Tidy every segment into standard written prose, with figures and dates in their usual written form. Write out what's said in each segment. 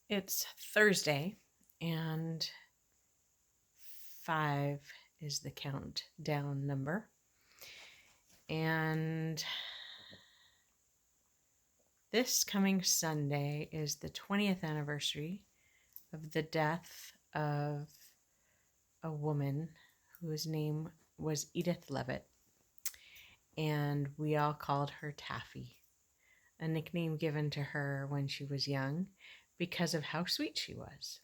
It's Thursday, and 5 is the countdown number. And this coming Sunday is the 20th anniversary of the death of a woman whose name was Edith Leavitt. And we all called her Taffy, a nickname given to her when she was young because of how sweet she was.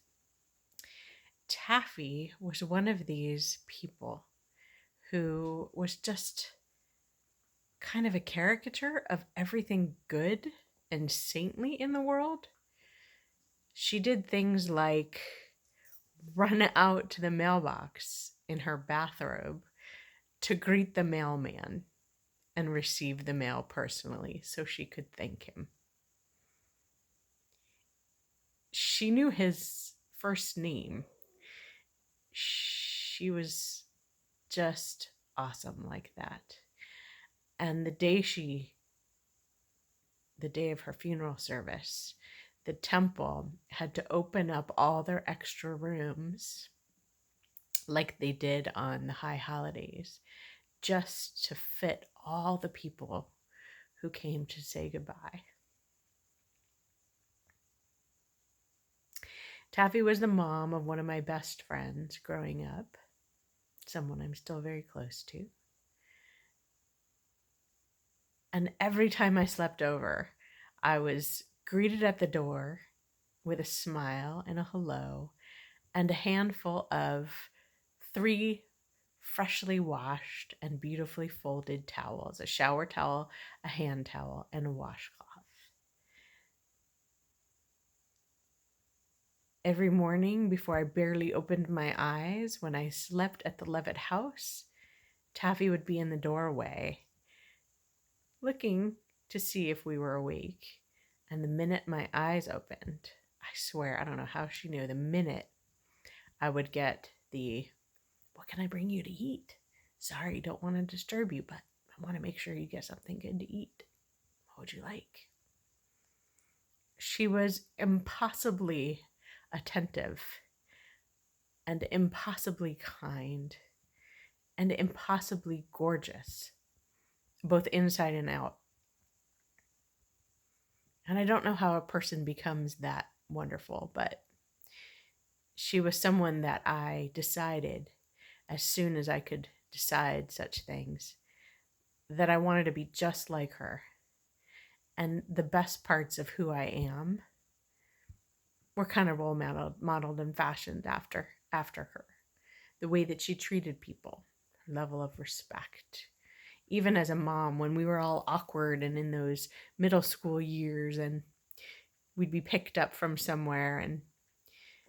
Taffy was one of these people who was just kind of a caricature of everything good and saintly in the world. She did things like run out to the mailbox in her bathrobe to greet the mailman and receive the mail personally so she could thank him. She knew his first name. She was just awesome like that. And the day of her funeral service, the temple had to open up all their extra rooms like they did on the high holidays, just to fit all the people who came to say goodbye. Taffy was the mom of one of my best friends growing up, someone I'm still very close to. And every time I slept over, I was greeted at the door with a smile and a hello and a handful of 3 freshly washed and beautifully folded towels, a shower towel, a hand towel, and a washcloth. Every morning before I barely opened my eyes when I slept at the Leavitt house, Taffy would be in the doorway looking to see if we were awake. And the minute my eyes opened, I swear, I don't know how she knew, the minute I would get the, "What can I bring you to eat? Sorry, don't want to disturb you, but I want to make sure you get something good to eat. What would you like?" She was impossibly attentive and impossibly kind and impossibly gorgeous, both inside and out. And I don't know how a person becomes that wonderful, but she was someone that I decided, as soon as I could decide such things, that I wanted to be just like her. And the best parts of who I am were kind of role modeled and fashioned after her. The way that she treated people, her level of respect. Even as a mom, when we were all awkward and in those middle school years and we'd be picked up from somewhere and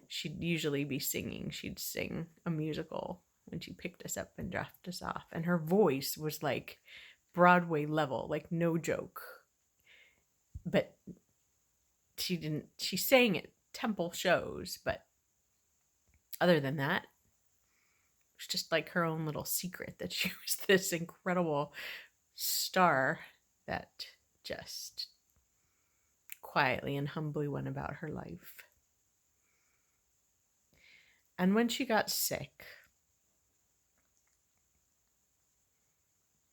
she'd usually be singing. She'd sing a musical when she picked us up and dropped us off. And her voice was like Broadway level, like no joke. But she sang at temple shows, but other than that, it was just like her own little secret that she was this incredible star that just quietly and humbly went about her life. And when she got sick,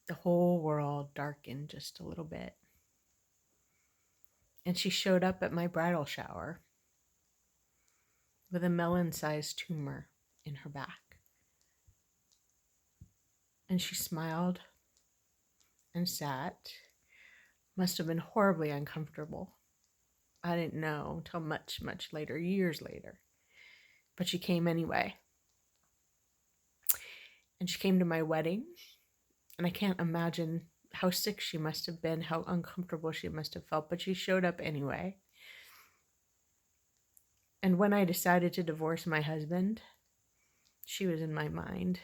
the whole world darkened just a little bit. And she showed up at my bridal shower with a melon-sized tumor in her back. And she smiled and sat. Must have been horribly uncomfortable. I didn't know until much, much later, years later. But she came anyway. And she came to my wedding. And I can't imagine how sick she must have been, how uncomfortable she must have felt, but she showed up anyway. And when I decided to divorce my husband, she was in my mind.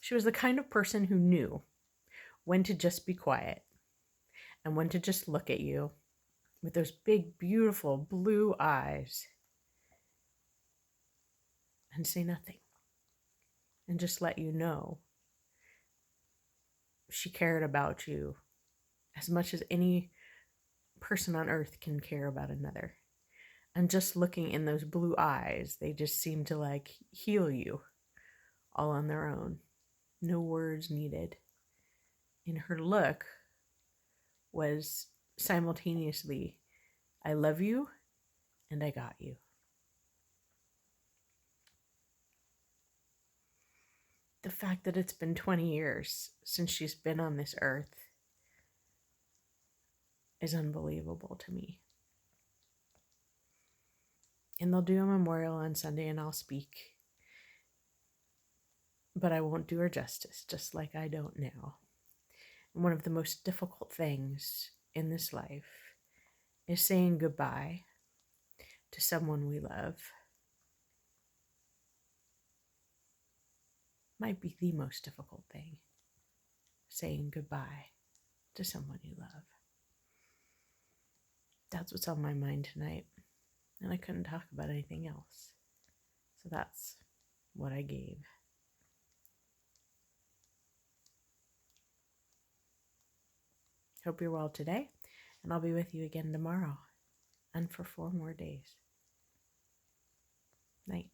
She was the kind of person who knew when to just be quiet and when to just look at you with those big, beautiful blue eyes and say nothing and just let you know she cared about you as much as any person on earth can care about another. And just looking in those blue eyes, they just seem to like heal you all on their own. No words needed. And her look was simultaneously, I love you and I got you. The fact that it's been 20 years since she's been on this earth is unbelievable to me. And they'll do a memorial on Sunday and I'll speak. But I won't do her justice, just like I don't now. And one of the most difficult things in this life is saying goodbye to someone we love. Might be the most difficult thing, saying goodbye to someone you love. That's what's on my mind tonight, and I couldn't talk about anything else. So that's what I gave. Hope you're well today, and I'll be with you again tomorrow, and for 4 more days. Night.